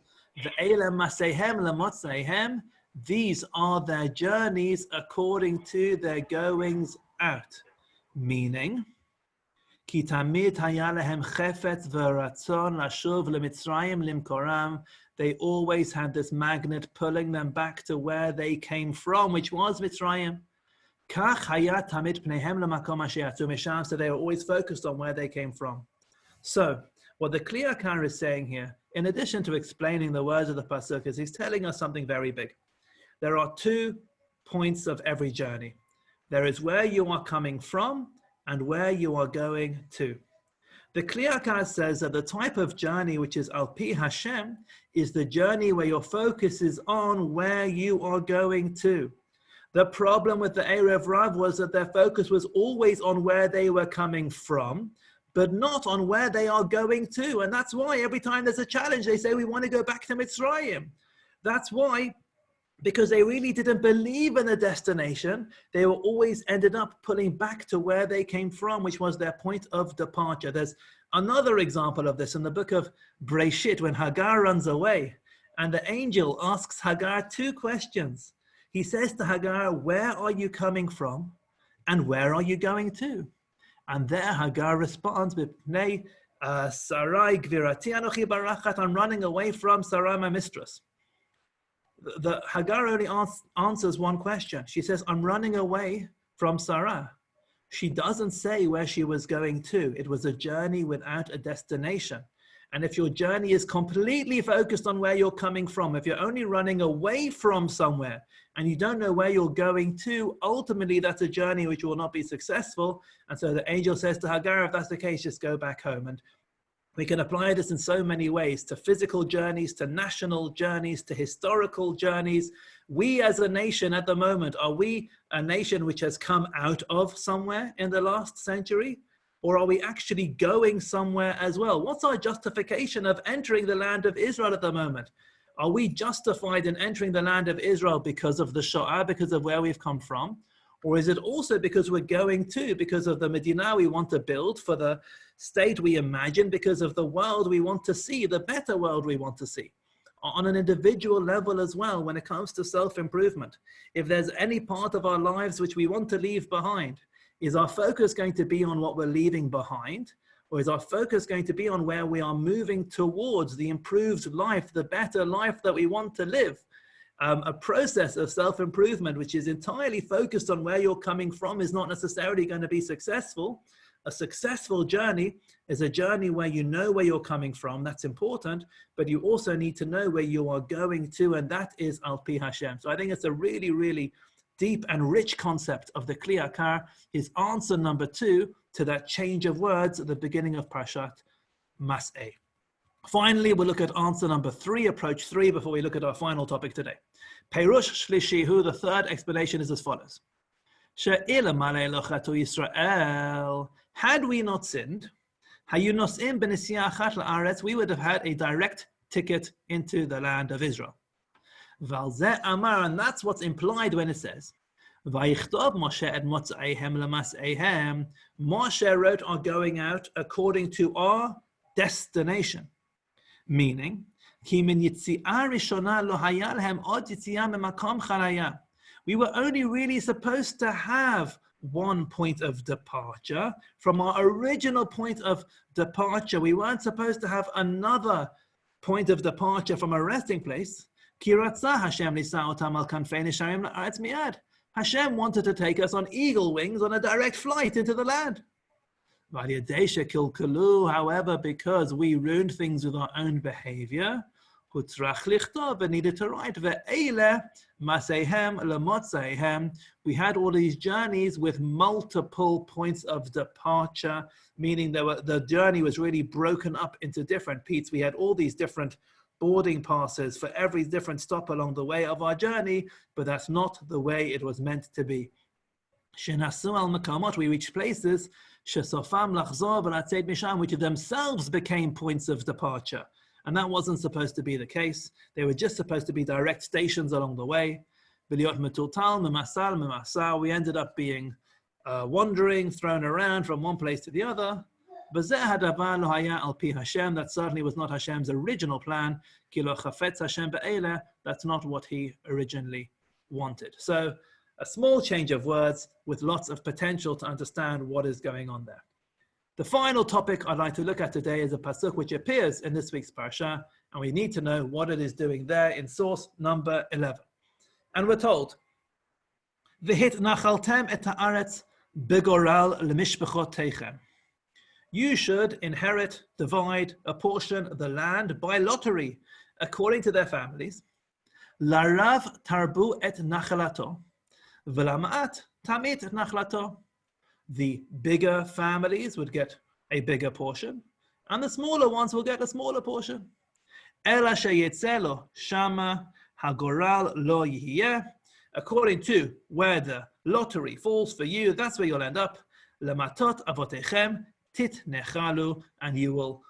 these are their journeys according to their goings out. Meaning, they always had this magnet pulling them back to where they came from, which was Mitzrayim. So they were always focused on where they came from. So, what the Kli Yakar is saying here, in addition to explaining the words of the pasuk, is he's telling us something very big. There are 2 points of every journey. There is where you are coming from and where you are going to. The Kli Yakar says that the type of journey which is al pi Hashem is the journey where your focus is on where you are going to. The problem with the Erev Rav was that their focus was always on where they were coming from, but not on where they are going to. And that's why every time there's a challenge, they say, we want to go back to Mitzrayim. That's why, because they really didn't believe in the destination, they were always ended up pulling back to where they came from, which was their point of departure. There's another example of this in the book of Breshit, when Hagar runs away, and the angel asks Hagar 2 questions. He says to Hagar, where are you coming from? And where are you going to? And there Hagar responds, Sarai gvirati anochi barachat, I'm running away from Sarai, my mistress. The Hagar only answers one question. She says, I'm running away from Sarah. She doesn't say where she was going to. It was a journey without a destination. And if your journey is completely focused on where you're coming from, if you're only running away from somewhere and you don't know where you're going to, ultimately that's a journey which will not be successful. And so the angel says to Hagar, if that's the case, just go back home. And we can apply this in so many ways, to physical journeys, to national journeys, to historical journeys. We as a nation at the moment, are we a nation which has come out of somewhere in the last century? Or are we actually going somewhere as well? What's our justification of entering the land of Israel at the moment? Are we justified in entering the land of Israel because of the Shoah, because of where we've come from? Or is it also because we're going to, because of the Medina we want to build, for the state we imagine, because of the world we want to see, the better world we want to see? On an individual level as well, when it comes to self-improvement, if there's any part of our lives which we want to leave behind, is our focus going to be on what we're leaving behind? Or is our focus going to be on where we are moving towards the improved life, the better life that we want to live? A process of self-improvement which is entirely focused on where you're coming from is not necessarily going to be successful. A successful journey is a journey where you know where you're coming from. That's important, but you also need to know where you are going to, and that is Al Pi Hashem. So I think it's a really, really deep and rich concept of the Kli Yakar. His answer number 2 to that change of words at the beginning of Parshat Mas'eh. Finally, we'll look at answer number 3, approach 3, before we look at our final topic today. Perush Shlishihu, the third explanation is as follows. Yisrael, had we not sinned, we would have had a direct ticket into the land of Israel. And that's what's implied when it says, Moshe wrote our going out according to our destination. Meaning, we were only really supposed to have one point of departure. From our original point of departure, we weren't supposed to have another point of departure from a resting place. Hashem wanted to take us on eagle wings on a direct flight into the land. However, because we ruined things with our own behavior, we needed to write, we had all these journeys with multiple points of departure, meaning the journey was really broken up into different peaks. We had all these different boarding passes for every different stop along the way of our journey, but that's not the way it was meant to be. We reached places which themselves became points of departure. And that wasn't supposed to be the case. They were just supposed to be direct stations along the way. We ended up being wandering, thrown around from one place to the other. That certainly was not Hashem's original plan. That's not what he originally wanted. So a small change of words with lots of potential to understand what is going on there. The final topic I'd like to look at today is a pasuk which appears in this week's Parsha, and we need to know what it is doing there in source number 11. And we're told, V'hit nachaltem et haaretz begoral lemishpachot teichem. You should inherit, divide, apportion the land by lottery, according to their families. Larav tarbu et nachalato, v'lama'at tamit et nachalato. The bigger families would get a bigger portion, and the smaller ones will get a smaller portion. Ela sheyetzelo shama hagoral lo yihiyeh. According to where the lottery falls for you, that's where you'll end up. Lematot avotechem titnechalu, and you will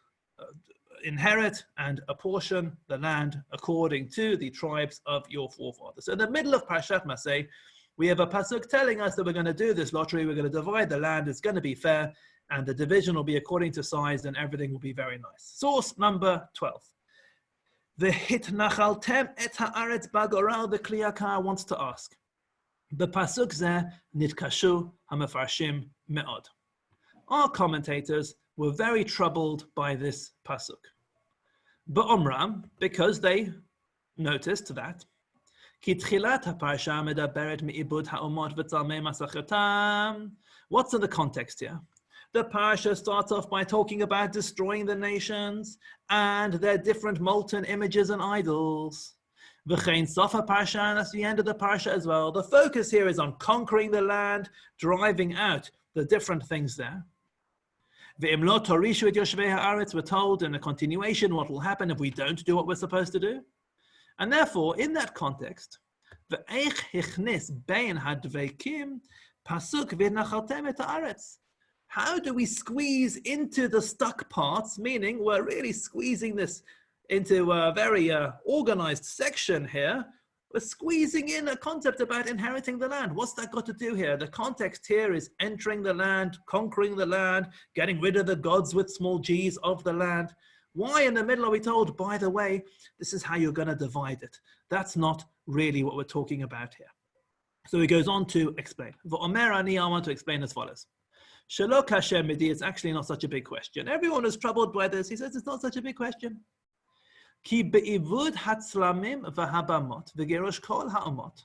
inherit and apportion the land according to the tribes of your forefathers. So in the middle of Parshat Maseh, we have a pasuk telling us that we're going to do this lottery, we're going to divide the land, it's going to be fair, and the division will be according to size, and everything will be very nice. Source number 12. The hitnachaltem et haaretz bagoral, the Kli Yakar wants to ask. The pasuk zeh nitkashu hamefarshim me'od. Our commentators were very troubled by this pasuk. Ba'omram, because they noticed that what's in the context here? The Parsha starts off by talking about destroying the nations and their different molten images and idols. V'chein sofa Parsha, and that's the end of the Parsha as well. The focus here is on conquering the land, driving out the different things there. We're told in a continuation what will happen if we don't do what we're supposed to do. And therefore, in that context, how do we squeeze into the stuck parts, meaning we're really squeezing this into a very organized section here. We're squeezing in a concept about inheriting the land. What's that got to do here? The context here is entering the land, conquering the land, getting rid of the gods with small g's of the land. Why in the middle are we told, by the way, this is how you're going to divide it? That's not really what we're talking about here. So he goes on to explain. I want to explain as follows. Shalok Hashem Midi is actually not such a big question. Everyone is troubled by this. He says it's not such a big question. Ki be'ivud hatzlamim v'habamot v'gerosh kol ha'amot.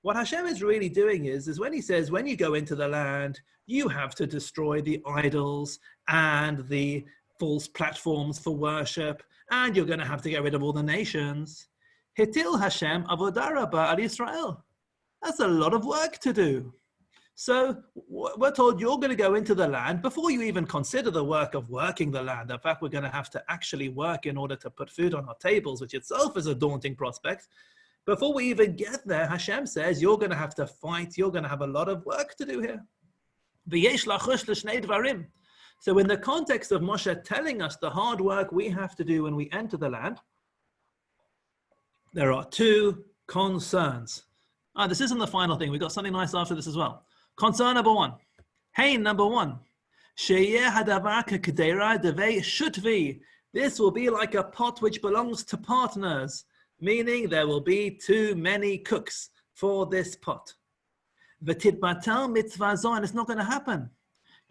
What Hashem is really doing is when he says, when you go into the land, you have to destroy the idols and the false platforms for worship, and you're going to have to get rid of all the nations. Hitil Hashem avodah rabah al Yisrael. That's a lot of work to do. So we're told you're going to go into the land before you even consider the work of working the land. In fact, we're going to have to actually work in order to put food on our tables, which itself is a daunting prospect. Before we even get there, Hashem says you're going to have to fight. You're going to have a lot of work to do here. So in the context of Moshe telling us the hard work we have to do when we enter the land, there are two concerns. This isn't the final thing. We've got something nice after this as well. Concern number one. Hey, number one. This will be like a pot which belongs to partners, meaning there will be too many cooks for this pot. And it's not going to happen.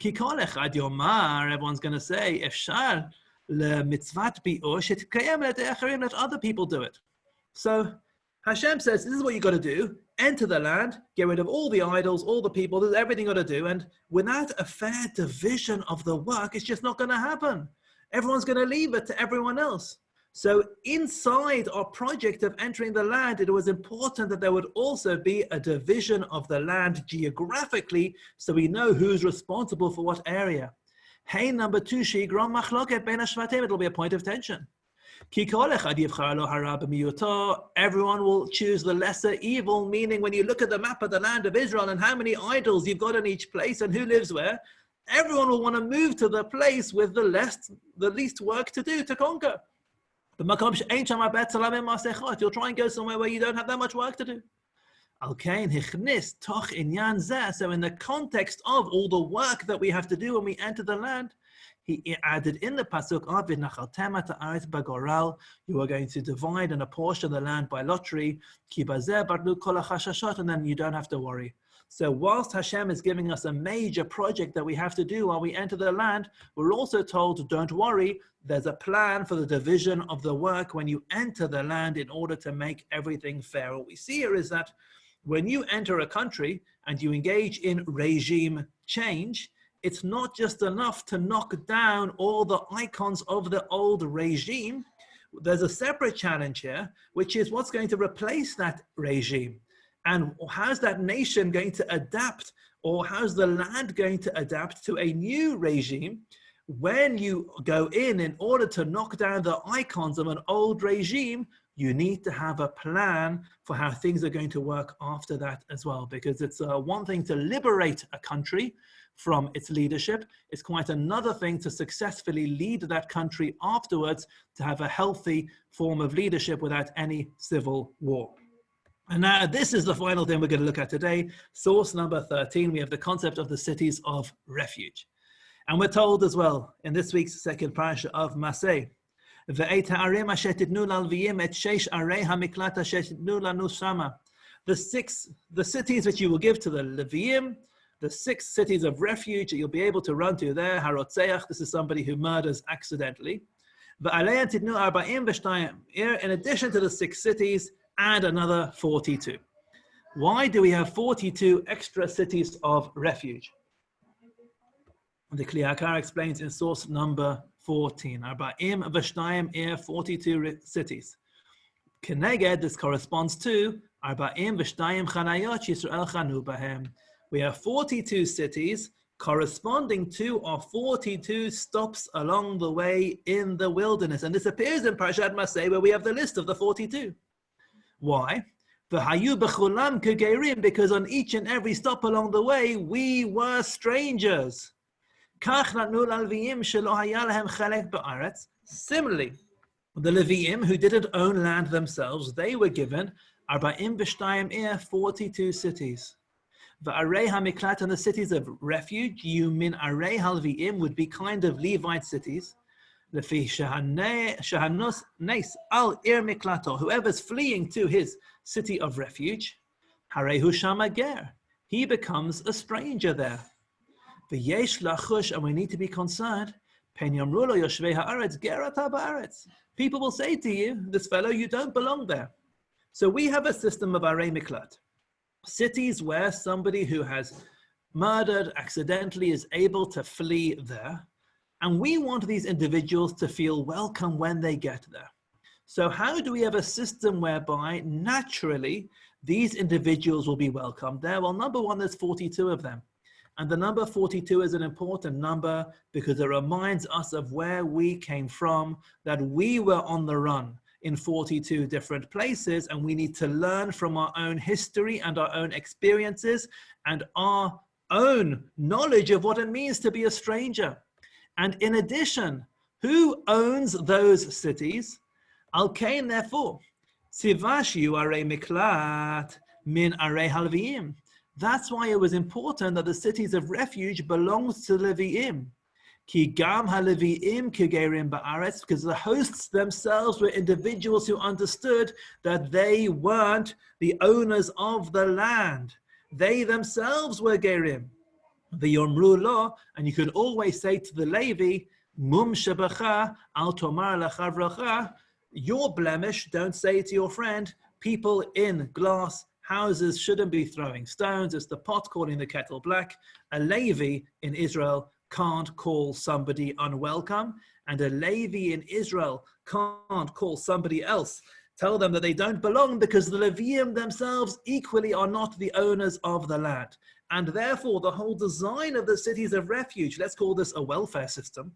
Everyone's going to say, let other people do it. So Hashem says, this is what you got to do. Enter the land, get rid of all the idols, all the people, there's everything you got to do. And without a fair division of the work, it's just not going to happen. Everyone's going to leave it to everyone else. So inside our project of entering the land, it was important that there would also be a division of the land geographically, so we know who's responsible for what area. Hey, number two, it'll be a point of tension. Everyone will choose the lesser evil, meaning when you look at the map of the land of Israel and how many idols you've got in each place and who lives where, everyone will want to move to the place with the least work to do, to conquer. You'll try and go somewhere where you don't have that much work to do. So in the context of all the work that we have to do when we enter the land, he added in the pasuk, you are going to divide and apportion the land by lottery, and then you don't have to worry. So whilst Hashem is giving us a major project that we have to do while we enter the land, we're also told, don't worry, there's a plan for the division of the work when you enter the land in order to make everything fair. What we see here is that when you enter a country and you engage in regime change, it's not just enough to knock down all the icons of the old regime. There's a separate challenge here, which is what's going to replace that regime. And how's that nation going to adapt, or how's the land going to adapt to a new regime? When you go in order to knock down the icons of an old regime, you need to have a plan for how things are going to work after that as well, because it's one thing to liberate a country from its leadership. It's quite another thing to successfully lead that country afterwards, to have a healthy form of leadership without any civil war. And now this is the final thing we're going to look at today. Source number 13, we have the concept of the cities of refuge. And we're told as well in this week's second Parsha of Maseh, the cities which you will give to the Leviim, the 6 cities of refuge that you'll be able to run to there. Harotzeach, this is somebody who murders accidentally. In addition to the 6 cities, add another 42. Why do we have 42 extra cities of refuge? The Kli Yakar explains in source number 14. 42 cities. Keneged, this corresponds to we have 42 cities corresponding to our 42 stops along the way in the wilderness. And this appears in Parshat Maseh, where we have the list of the 42. Why? Because on each and every stop along the way, we were strangers. Similarly, the Leviim, who didn't own land themselves, they were given 42 cities. The Arei HaMiklat and the cities of refuge, you mean Arei HaLeviim, would be kind of Levite cities. Whoever's fleeing to his city of refuge, Harehu Shama Ger, he becomes a stranger there. And we need to be concerned. People will say to you, this fellow, you don't belong there. So we have a system of Arei Miklat. cities where somebody who has murdered accidentally is able to flee there. And we want these individuals to feel welcome when they get there. So how do we have a system whereby naturally these individuals will be welcomed there? Well, number one, there's 42 of them. And the number 42 is an important number because it reminds us of where we came from, that we were on the run in 42 different places, and we need to learn from our own history and our own experiences and our own knowledge of what it means to be a stranger. And in addition, who owns those cities? Al-Kain, therefore, Tzivashu arei miklat min arei halviim. That's why it was important that the cities of refuge belonged to Leviim. Ki gam ha-Leviim kigerim ba'aretz, because the hosts themselves were individuals who understood that they weren't the owners of the land. They themselves were gerim. The Yomru lo, and you could always say to the Levi, Mum shebacha al tomar lechavracha, your blemish, don't say to your friend, people in glass houses shouldn't be throwing stones. It's the pot calling the kettle black. A Levi in Israel can't call somebody unwelcome, and a Levi in Israel can't call somebody else, tell them that they don't belong, because the Leviim themselves equally are not the owners of the land. And therefore, the whole design of the cities of refuge, let's call this a welfare system,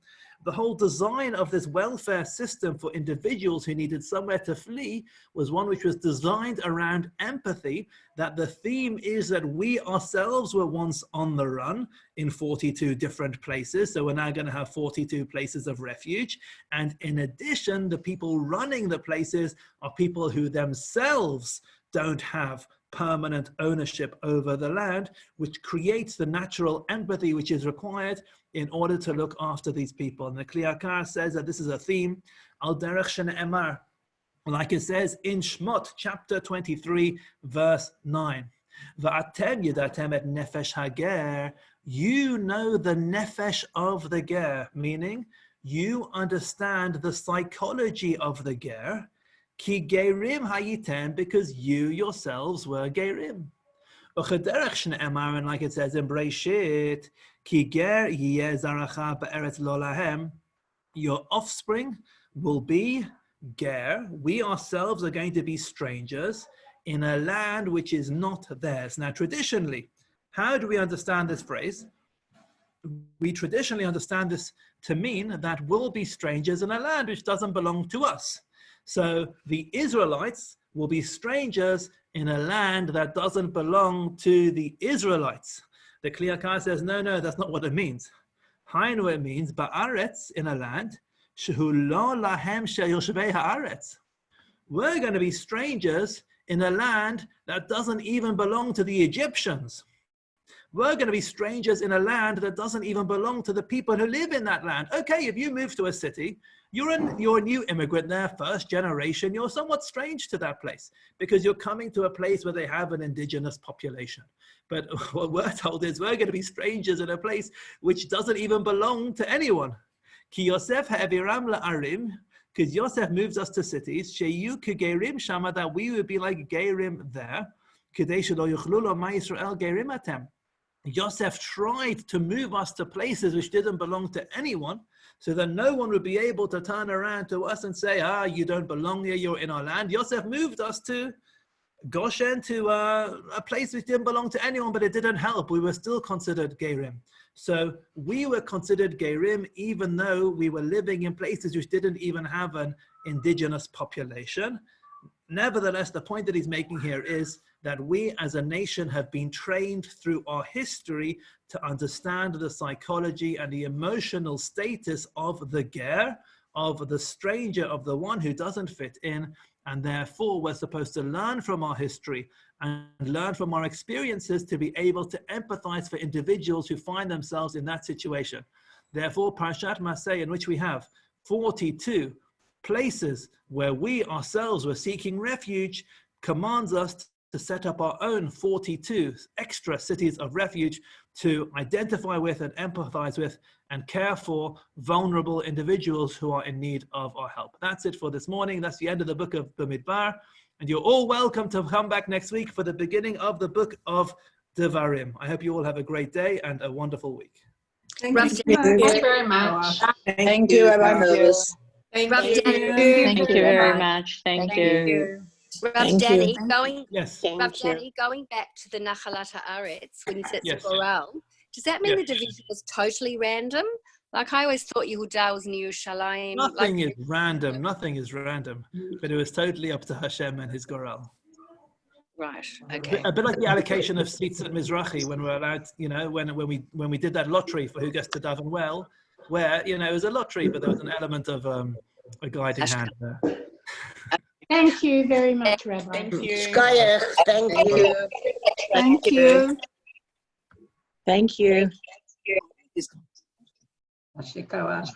the whole design of this welfare system for individuals who needed somewhere to flee was one which was designed around empathy, that the theme is that we ourselves were once on the run in 42 different places. So we're now going to have 42 places of refuge. And in addition, the people running the places are people who themselves don't have permanent ownership over the land, which creates the natural empathy which is required in order to look after these people. And the Kli Yakar says that this is a theme, al derech shene'emar, like it says in Shmot chapter 23 verse 9. Va'atem yadatem et nefesh hager, you know the nefesh of the ger, meaning you understand the psychology of the ger. Ki gerim hayitem, because you yourselves were gerim. And like it says in Breshit, ki ger yeh zaracha be'eretz lo lahem, your offspring will be ger. We ourselves are going to be strangers in a land which is not theirs. Now, traditionally, how do we understand this phrase? We traditionally understand this to mean that we'll be strangers in a land which doesn't belong to us. So the Israelites will be strangers in a land that doesn't belong to the Israelites. The Kli Yakar says, no, that's not what it means. Hainu, it means ba'aretz, in a land, shehu lo lahem she'yoshvei ha'aretz. We're going to be strangers in a land that doesn't even belong to the Egyptians. We're going to be strangers in a land that doesn't even belong to the people who live in that land. Okay, if you move to a city, you're a new immigrant there, first generation, you're somewhat strange to that place because you're coming to a place where they have an indigenous population. But what we're told is we're going to be strangers in a place which doesn't even belong to anyone. Ki Yosef ha'eviram la'arim, because Yosef moves us to cities, sheyu kegerim shama, that we would be like gerim there. Kidei shelo yuchlu lo ma Yisrael gerim atem. Yosef tried to move us to places which didn't belong to anyone, so that no one would be able to turn around to us and say, you don't belong here, you're in our land. Yosef moved us to Goshen, to a place which didn't belong to anyone, but it didn't help. We were still considered Gerim. So we were considered Gerim even though we were living in places which didn't even have an indigenous population. Nevertheless, the point that he's making here is that we as a nation have been trained through our history to understand the psychology and the emotional status of the ger, of the stranger, of the one who doesn't fit in, and therefore we're supposed to learn from our history and learn from our experiences to be able to empathize for individuals who find themselves in that situation. Therefore, Parshat Maseh, in which we have 42 places where we ourselves were seeking refuge, commands us to set up our own 42 extra cities of refuge to identify with and empathize with and care for vulnerable individuals who are in need of our help. That's it for this morning. That's the end of the book of Bamidbar. And you're all welcome to come back next week for the beginning of the book of Devarim. I hope you all have a great day and a wonderful week. Thank Rav you. Danny. Thank you very much. Thank you, Rabbi Moses. Thank Rav you. Danny. Thank you very much. Thank Thank you. you. Rav Thank you. Danny, going Yes. Rav Danny, going back to the Nachalat Haaretz when you said Yes. Goral, does that mean Yes. the division was totally random? Like I always thought Yehuda was in Yerushalayim. Nothing is random. Nothing is random. But it was totally up to Hashem and his Goral. Right. Okay. A bit like the allocation of seats at Mizrahi when we're allowed, when we did that lottery for who gets to daven well, where, it was a lottery, but there was an element of a guiding hand there. Thank you very much, Rabbi. Thank you. Thank you. Thank you. Ashikawa.